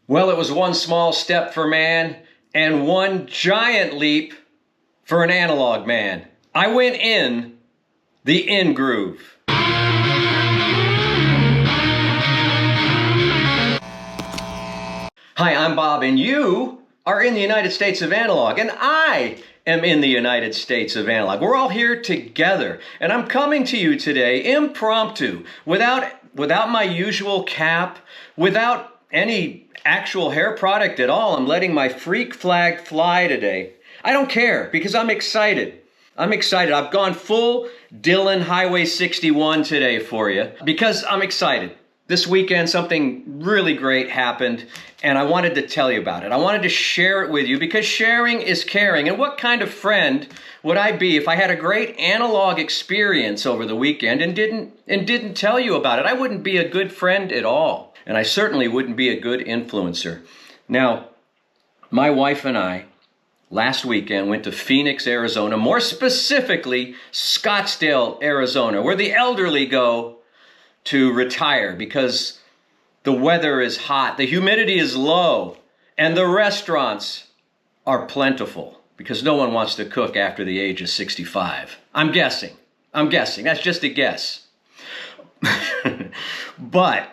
Well, it was one small step for man and one giant leap for an analog man. I went in the in groove. Hi, I'm Bob, and you are in the United States of Analog, and I am in the United States of Analog. We're all here together, and I'm coming to you today impromptu, without my usual cap, without any actual hair product at all. I'm letting my freak flag fly today. I don't care, because I'm excited. I'm excited. I've gone full Dylan Highway 61 today for you, because I'm excited. This weekend, something really great happened, and I wanted to tell you about it. I wanted to share it with you because sharing is caring. And what kind of friend would I be if I had a great analog experience over the weekend and didn't tell you about it? I wouldn't be a good friend at all, and I certainly wouldn't be a good influencer. Now, my wife and I last weekend went to Phoenix, Arizona, more specifically Scottsdale, Arizona, where the elderly go to retire because the weather is hot, the humidity is low, and the restaurants are plentiful because no one wants to cook after the age of 65. I'm guessing. That's just a guess. But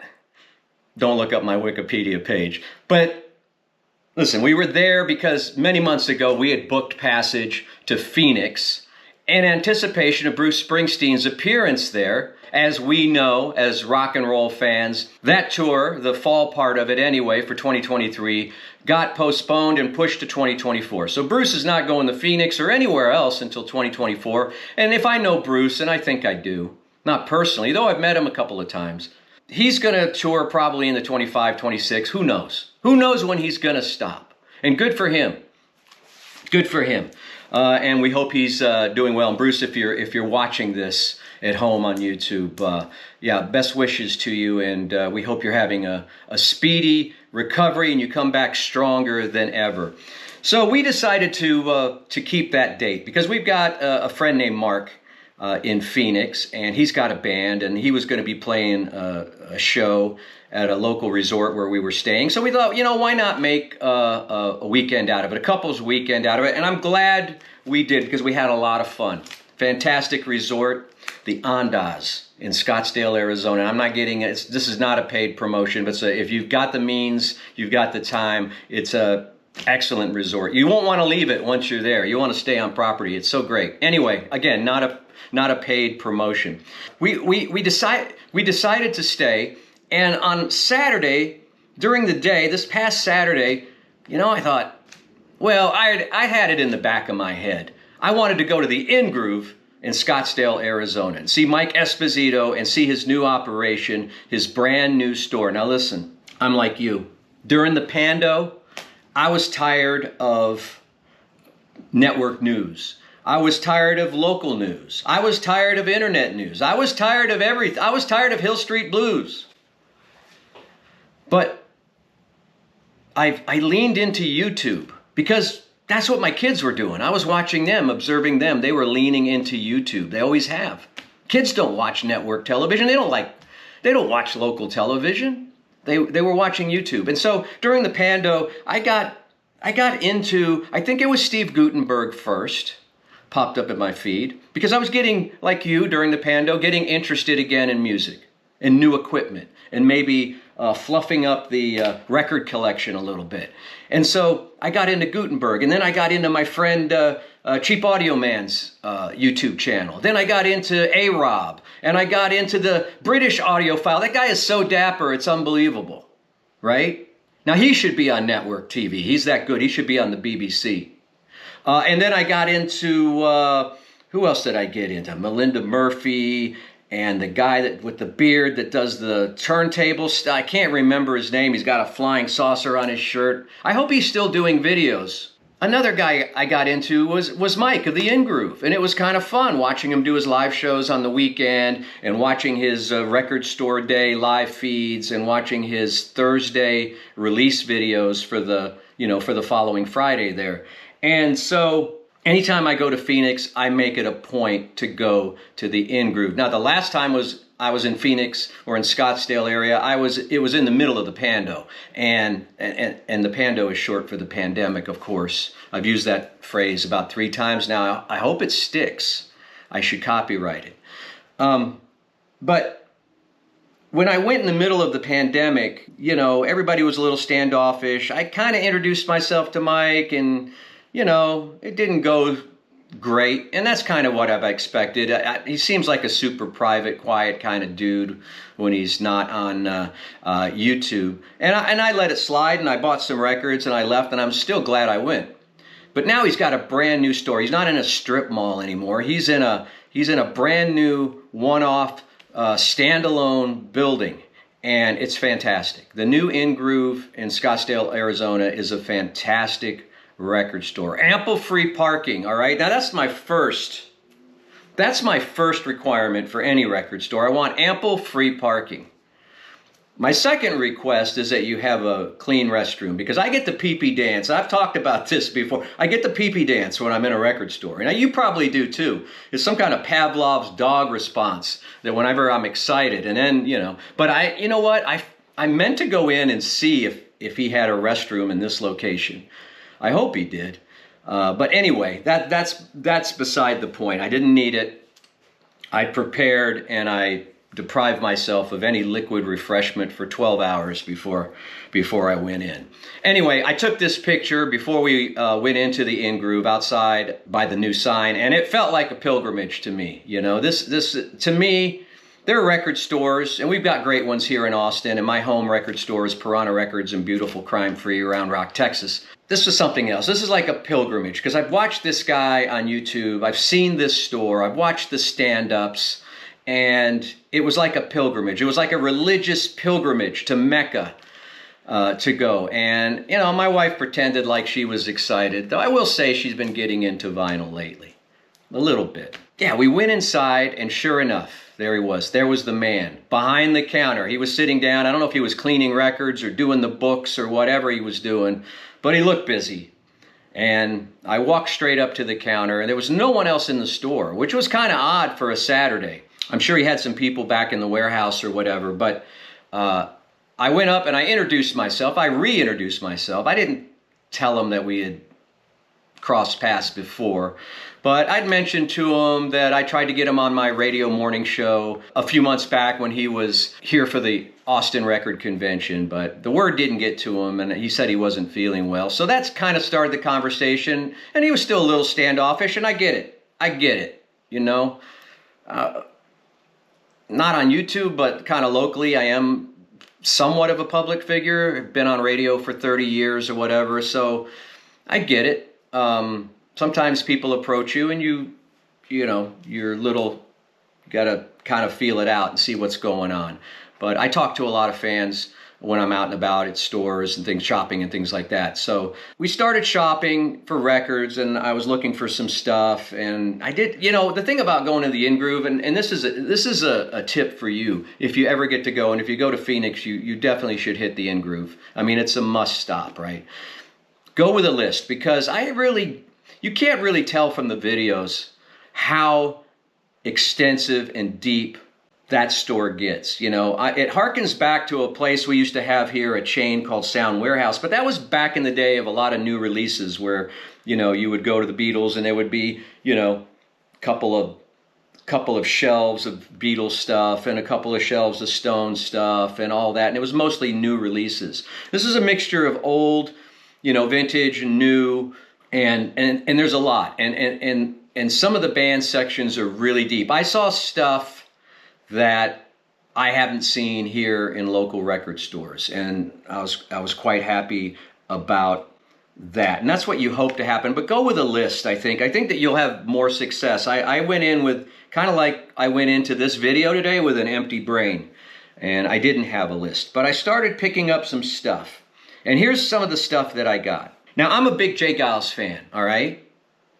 don't look up my Wikipedia page. But listen, we were there because many months ago we had booked passage to Phoenix in anticipation of Bruce Springsteen's appearance there. As we know, as rock and roll fans, that tour, the fall part of it anyway, for 2023, got postponed and pushed to 2024. So Bruce is not going to Phoenix or anywhere else until 2024. And if I know Bruce, and I think I do, not personally, though I've met him a couple of times, he's going to tour probably in the 25, 26. Who knows? Who knows when he's going to stop? And good for him. Good for him. And we hope he's doing well. And Bruce, if you're watching this at home on YouTube, yeah, best wishes to you, and we hope you're having a speedy recovery and you come back stronger than ever. So we decided to keep that date because we've got a friend named Mark in Phoenix, and he's got a band, and he was going to be playing a show at a local resort where we were staying. So we thought, you know, why not make a weekend out of it, a couple's weekend out of it? And I'm glad we did because we had a lot of fun. Fantastic resort, the Andaz in Scottsdale, Arizona. I'm not getting it. This is not a paid promotion, but if you've got the means, you've got the time, it's a excellent resort. You won't want to leave it once you're there. You want to stay on property. It's so great. Anyway, again, not a paid promotion. We decided to stay. And on Saturday, during the day, this past Saturday, you know, I thought, well, I had it in the back of my head. I wanted to go to the In Groove in Scottsdale, Arizona, and see Mike Esposito and see his new operation, his brand new store. Now listen, I'm like you. During the Pando, I was tired of network news. I was tired of local news. I was tired of internet news. I was tired of everything. I was tired of Hill Street Blues. But I leaned into YouTube because that's what my kids were doing. I was watching them, observing them. They were leaning into YouTube. They always have. Kids don't watch network television. They don't watch local television. They were watching YouTube. And so during the Pando, I got into, I think it was Steve Guttenberg first, popped up in my feed, because I was getting, like you during the Pando, getting interested again in music and new equipment and maybe fluffing up the record collection a little bit. And so I got into Gutenberg, and then I got into my friend Cheap Audio Man's YouTube channel. Then I got into A-Rob, and I got into the British audiophile. That guy is so dapper, it's unbelievable, right? Now he should be on network TV. He's that good. He should be on the BBC. And then I got into, who else did I get into? Melinda Murphy, and the guy with the beard that does the turntables. I can't remember his name. He's got a flying saucer on his shirt. I hope he's still doing videos. Another guy I got into was Mike of the In Groove, and it was kind of fun watching him do his live shows on the weekend and watching his record store day live feeds and watching his Thursday release videos for the following Friday there. And so anytime I go to Phoenix, I make it a point to go to the In Groove. Now, the last time was I was in Phoenix or in Scottsdale area, it was in the middle of the pando. And the pando is short for the pandemic, of course. I've used that phrase about 3 times now. I hope it sticks. I should copyright it. But when I went in the middle of the pandemic, you know, everybody was a little standoffish. I kind of introduced myself to Mike, and, you know, it didn't go great. And that's kind of what I've expected. He seems like a super private, quiet kind of dude when he's not on YouTube. And I let it slide, and I bought some records, and I left, and I'm still glad I went. But now he's got a brand new store. He's not in a strip mall anymore. He's in a brand new one-off standalone building, and it's fantastic. The new In Groove in Scottsdale, Arizona is a fantastic record store. Ample free parking, all right? Now that's my first requirement for any record store. I want ample free parking. My second request is that you have a clean restroom, because I get the pee-pee dance. I've talked about this before. I get the pee-pee dance when I'm in a record store. Now, you probably do too. It's some kind of Pavlov's dog response that whenever I'm excited, and then, you know. But you know what? I meant to go in and see if he had a restroom in this location. I hope he did. But anyway, that's beside the point. I didn't need it. I prepared, and I deprive myself of any liquid refreshment for 12 hours before I went in. Anyway, I took this picture before we went into the In Groove outside by the new sign, and it felt like a pilgrimage to me. You know, this to me, there are record stores, and we've got great ones here in Austin, and my home record store is Piranha Records in beautiful Crime Free Round Rock, Texas. This was something else. This is like a pilgrimage, because I've watched this guy on YouTube, I've seen this store, I've watched the stand-ups, and it was like a pilgrimage. It was like a religious pilgrimage to Mecca to go. And, you know, my wife pretended like she was excited, though I will say she's been getting into vinyl lately. A little bit. Yeah, we went inside, and sure enough, there he was. There was the man behind the counter. He was sitting down. I don't know if he was cleaning records or doing the books or whatever he was doing, but he looked busy. And I walked straight up to the counter, and there was no one else in the store, which was kind of odd for a Saturday. I'm sure he had some people back in the warehouse or whatever, but I went up and I introduced myself. I reintroduced myself. I didn't tell him that we had crossed paths before, but I'd mentioned to him that I tried to get him on my radio morning show a few months back when he was here for the Austin Record Convention, but the word didn't get to him, and he said he wasn't feeling well. So that's kind of started the conversation, and he was still a little standoffish, and I get it, you know. Not on YouTube, but kind of locally, I am somewhat of a public figure. I've been on radio for 30 years or whatever, so I get it. Sometimes people approach you, and you know, you're gotta kind of feel it out and see what's going on. But I talk to a lot of fans when I'm out and about at stores and things, shopping and things like that. So we started shopping for records, and I was looking for some stuff, and I did, you know, the thing about going to the In Groove, and this is a tip for you if you ever get to go, and if you go to Phoenix, you definitely should hit the In Groove. I mean, it's a must stop, right? Go with a list, because you can't really tell from the videos how extensive and deep that store gets. You know, it harkens back to a place we used to have here, a chain called Sound Warehouse, but that was back in the day of a lot of new releases where, you know, you would go to the Beatles and there would be, you know, a couple of shelves of Beatles stuff and a couple of shelves of Stone stuff and all that, and it was mostly new releases. This is a mixture of old, you know, vintage and new, and there's a lot, and some of the band sections are really deep. I saw stuff that I haven't seen here in local record stores, and I was quite happy about that. And that's what you hope to happen. But go with a list, I think. I think that you'll have more success. I went in with, kind of like I went into this video today, with an empty brain, and I didn't have a list. But I started picking up some stuff. And here's some of the stuff that I got. Now, I'm a big J. Geils fan, all right?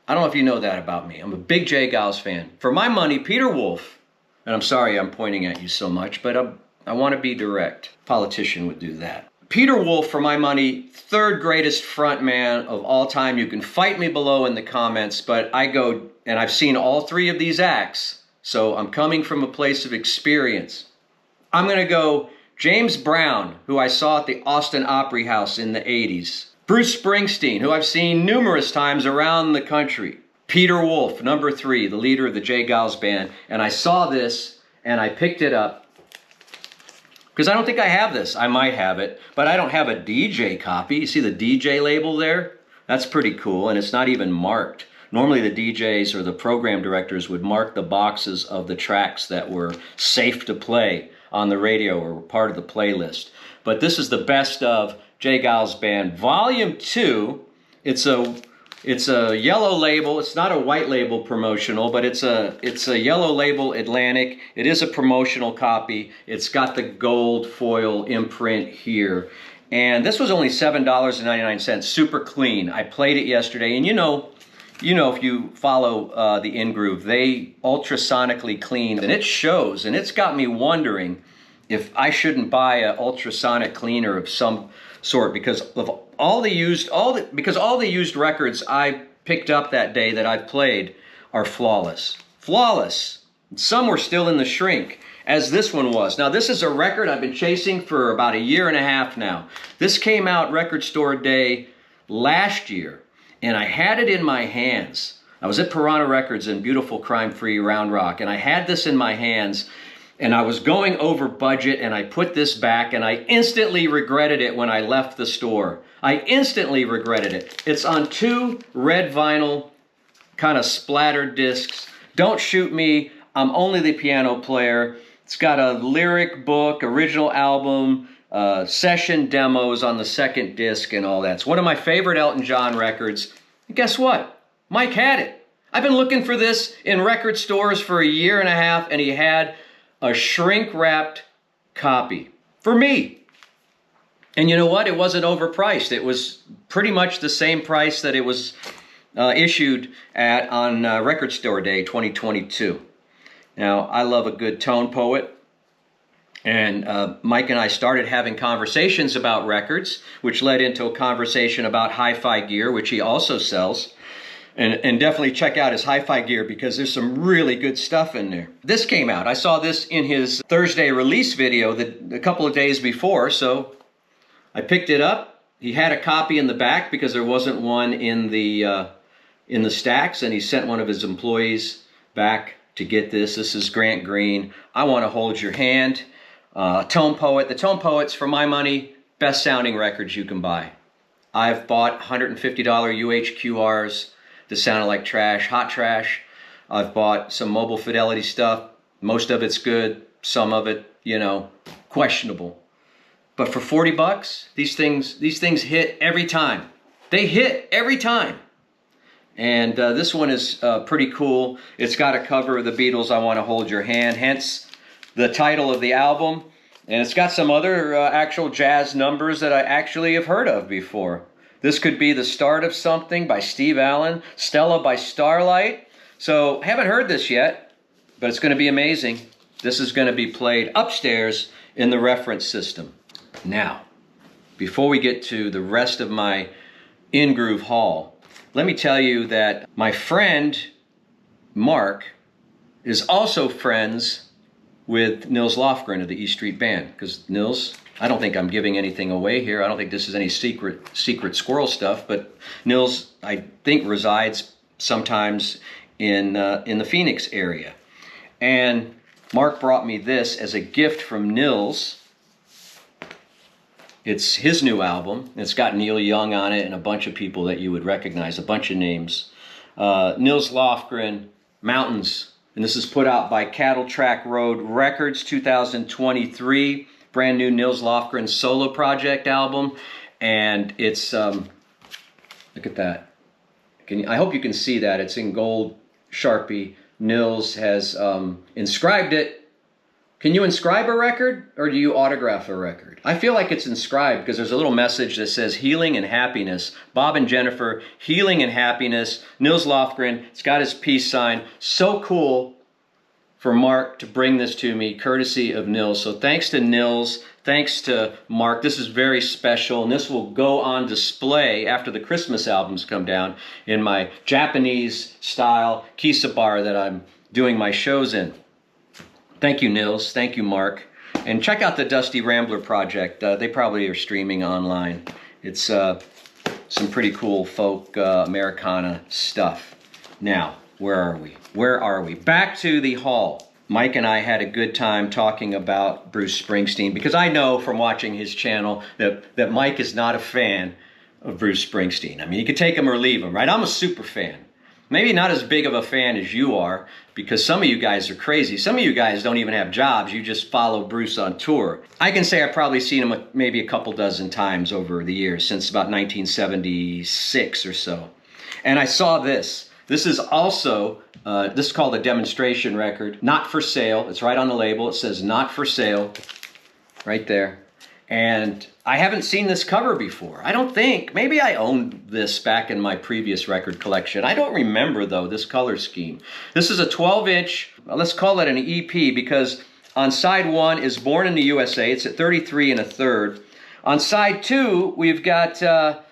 I don't know if you know that about me. I'm a big J. Geils fan. For my money, Peter Wolf, and I'm sorry I'm pointing at you so much, but I want to be direct. A politician would do that. Peter Wolf, for my money, third greatest frontman of all time. You can fight me below in the comments, but I go, and I've seen all three of these acts, So I'm coming from a place of experience. I'm going to go James Brown, who I saw at the Austin Opry House in the 80s. Bruce Springsteen, who I've seen numerous times around the country. Peter Wolf, number 3, the leader of the J. Giles Band. And I saw this and I picked it up because I don't think I have this. I might have it, but I don't have a DJ copy. You see the DJ label there? That's pretty cool, and it's not even marked. Normally the DJs or the program directors would mark the boxes of the tracks that were safe to play on the radio or were part of the playlist. But this is the best of J. Giles Band Volume 2. It's a yellow label. It's not a white label promotional, but it's a yellow label Atlantic. It is a promotional copy. It's got the gold foil imprint here. And this was only $7.99, super clean. I played it yesterday, and you know if you follow the In-Groove, they ultrasonically clean, and it shows, and it's got me wondering if I shouldn't buy an ultrasonic cleaner of some sort because of all the used records I picked up that day that I've played are flawless. Flawless. Some were still in the shrink, as this one was. Now, this is a record I've been chasing for about 1.5 years now. This came out Record Store Day last year, and I had it in my hands. I was at Piranha Records in beautiful crime-free Round Rock, and I had this in my hands, and I was going over budget, and I put this back, and I instantly regretted it when I left the store. I instantly regretted it. It's on 2 red vinyl kind of splattered discs. Don't shoot me, I'm only the piano player. It's got a lyric book, original album, session demos on the 2nd disc and all that. It's one of my favorite Elton John records. And guess what? Mike had it. I've been looking for this in record stores for 1.5 years, and he had a shrink-wrapped copy for me. And you know what? It wasn't overpriced. It was pretty much the same price that it was issued at on Record Store Day 2022. Now, I love a good tone poet, and Mike and I started having conversations about records, which led into a conversation about hi-fi gear, which he also sells. And definitely check out his hi-fi gear because there's some really good stuff in there. This came out. I saw this in his Thursday release video a couple of days before, so I picked it up. He had a copy in the back because there wasn't one in the stacks, and he sent one of his employees back to get this. This is Grant Green. I Want to Hold Your Hand. Tone Poet. The Tone Poets, for my money, best sounding records you can buy. I've bought $150 UHQRs that sounded like trash, hot trash. I've bought some Mobile Fidelity stuff. Most of it's good. Some of it, questionable. But for 40 bucks, these things hit every time. They hit every time. And this one is pretty cool. It's got a cover of the Beatles, I Want to Hold Your Hand, hence the title of the album. And it's got some other actual jazz numbers that I actually have heard of before. This could be The Start of Something by Steve Allen, Stella by Starlight. So, haven't heard this yet, but it's going to be amazing. This is going to be played upstairs in the reference system. Now, before we get to the rest of my In-Groove haul, let me tell you that my friend, Mark, is also friends with Nils Lofgren of the E Street Band. Because Nils, I don't think I'm giving anything away here. I don't think this is any secret squirrel stuff. But Nils, I think, resides sometimes in the Phoenix area. And Mark brought me this as a gift from Nils. It's his new album. It's got Neil Young on it and a bunch of people that you would recognize, a bunch of names. Nils Lofgren, Mountains. And this is put out by Cattle Track Road Records, 2023. Brand new Nils Lofgren solo project album. And it's, look at that. I hope you can see that. It's in gold Sharpie. Nils has inscribed it. Can you inscribe a record or do you autograph a record? I feel like it's inscribed because there's a little message that says healing and happiness. Bob and Jennifer, healing and happiness. Nils Lofgren, it's got his peace sign. So cool for Mark to bring this to me, courtesy of Nils. So thanks to Nils, thanks to Mark. This is very special, and this will go on display after the Christmas albums come down in my Japanese style kisa bar that I'm doing my shows in. Thank you, Nils. Thank you, Mark. And check out the Dusty Rambler project. They probably are streaming online. It's some pretty cool folk Americana stuff. Now, where are we? Where are we? Back to the haul. Mike and I had a good time talking about Bruce Springsteen, because I know from watching his channel that Mike is not a fan of Bruce Springsteen. I mean, you could take him or leave him, right? I'm a super fan. Maybe not as big of a fan as you are, because some of you guys are crazy. Some of you guys don't even have jobs. You just follow Bruce on tour. I can say I've probably seen him maybe a couple dozen times over the years, since about 1976 or so. And I saw this. This is also, this is called a demonstration record. Not for sale. It's right on the label. It says not for sale right there. And I haven't seen this cover before. I don't think. Maybe I owned this back in my previous record collection. I don't remember, though, this color scheme. This is a 12-inch, let's call it an EP, because on side 1 is Born in the USA. It's at 33 1/3. On side 2, we've got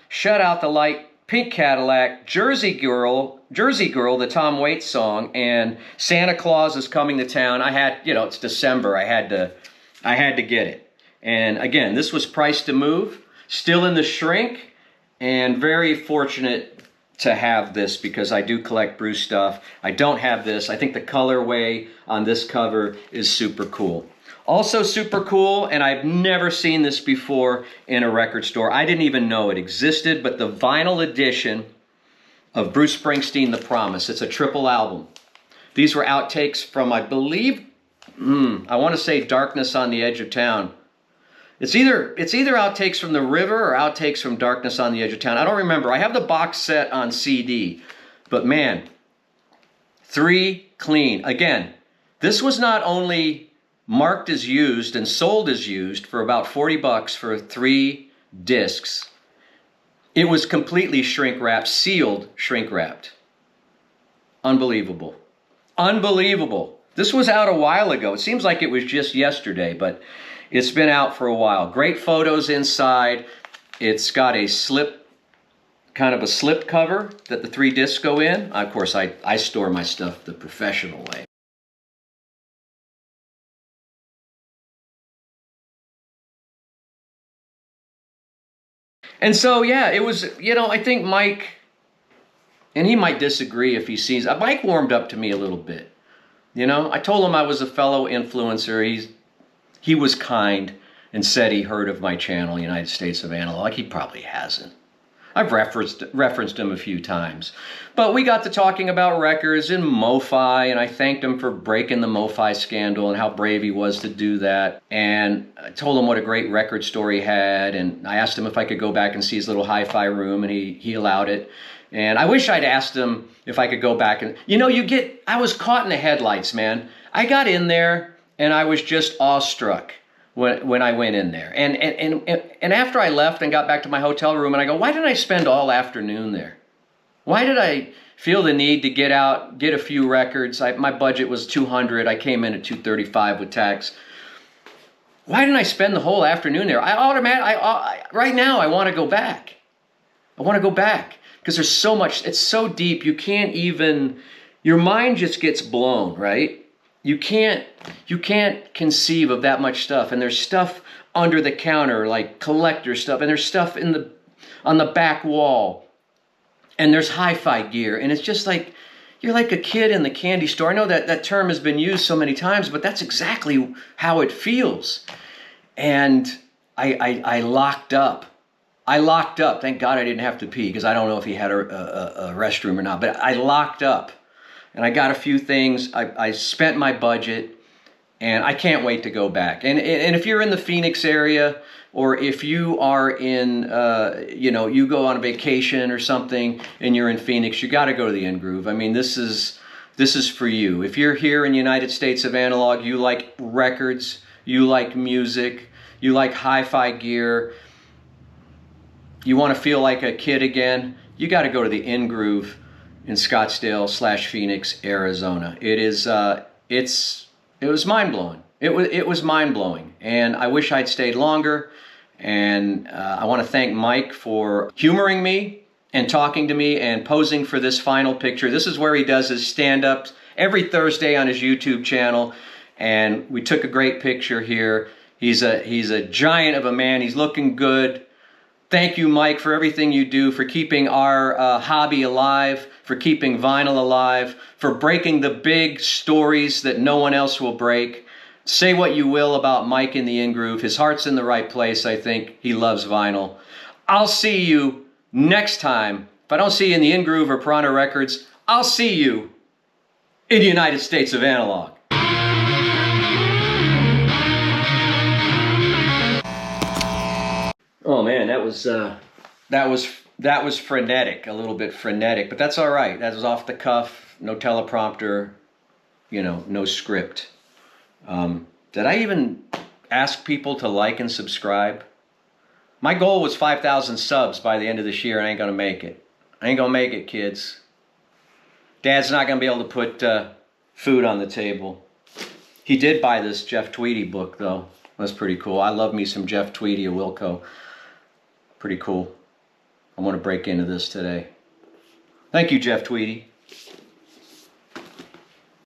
Shut Out the Light, Pink Cadillac, Jersey Girl, the Tom Waits song, and Santa Claus is Coming to Town. I had, you know, it's December. I had to get it. And again, this was priced to move, still in the shrink, and very fortunate to have this because I do collect Bruce stuff. I don't have this. I think the colorway on this cover is super cool. Also super cool, and I've never seen this before in a record store. I didn't even know it existed, but the vinyl edition of Bruce Springsteen, The Promise. It's a triple album. These were outtakes from, I believe, I want to say Darkness on the Edge of Town. It's either outtakes from The River or outtakes from Darkness on the Edge of Town. I don't remember. I have the box set on CD. But man, 3 clean. Again, this was not only marked as used and sold as used for about 40 bucks for 3 discs. It was completely shrink wrapped, sealed shrink wrapped. Unbelievable. Unbelievable. This was out a while ago. It seems like it was just yesterday, but it's been out for a while. Great photos inside. It's got a slip, kind of a slip cover that the 3 discs go in. Of course, I store my stuff the professional way. And so, yeah, it was, you know, I think Mike, and he might disagree if he sees, Mike warmed up to me a little bit. You know, I told him I was a fellow influencer. He was kind and said he heard of my channel, United States of Analog. He probably hasn't. I've referenced him a few times. But we got to talking about records and MoFi, and I thanked him for breaking the MoFi scandal and how brave he was to do that. And I told him what a great record store he had, and I asked him if I could go back and see his little hi-fi room, and he allowed it. And I wish I'd asked him if I could go back and, you know, I was caught in the headlights, man. I got in there and I was just awestruck when I went in there. And after I left and got back to my hotel room, and I go, why did I spend all afternoon there? Why did I feel the need to get out, get a few records? My budget was $200. I came in at $235 with tax. Why didn't I spend the whole afternoon there? Right now I want to go back. I want to go back because there's so much. It's so deep. You can't even. Your mind just gets blown, right? You can't conceive of that much stuff. And there's stuff under the counter, like collector stuff, and there's stuff on the back wall, and there's hi-fi gear, and it's just like you're like a kid in the candy store. I know that term has been used so many times, but that's exactly how it feels. And I locked up. Thank God I didn't have to pee, because I don't know if he had a restroom or not, but I locked up. And I got a few things. I spent my budget, and I can't wait to go back. And if you're in the Phoenix area, or if you are in, you go on a vacation or something, and you're in Phoenix, you got to go to the In-Groove. I mean, this is for you. If you're here in the United States of Analog, you like records, you like music, you like hi-fi gear, you want to feel like a kid again, you got to go to the In-Groove in Scottsdale/Phoenix, Arizona. It was mind-blowing. It was mind-blowing, and I wish I'd stayed longer. And I want to thank Mike for humoring me and talking to me and posing for this final picture. This is where he does his stand-ups every Thursday on his YouTube channel, and we took a great picture here. He's a giant of a man. He's looking good. Thank you, Mike, for everything you do, for keeping our hobby alive, for keeping vinyl alive, for breaking the big stories that no one else will break. Say what you will about Mike in the In-Groove. His heart's in the right place, I think. He loves vinyl. I'll see you next time. If I don't see you in the In-Groove or Piranha Records, I'll see you in the United States of Analog. Oh man, that was frenetic, a little bit frenetic, but that's all right. That was off the cuff, no teleprompter, you know, no script. Did I even ask people to like and subscribe? My goal was 5,000 subs by the end of this year, and I ain't gonna make it. I ain't gonna make it, kids. Dad's not gonna be able to put food on the table. He did buy this Jeff Tweedy book, though. That's pretty cool. I love me some Jeff Tweedy of Wilco. Pretty cool. I want to break into this today. Thank you, Jeff Tweedy.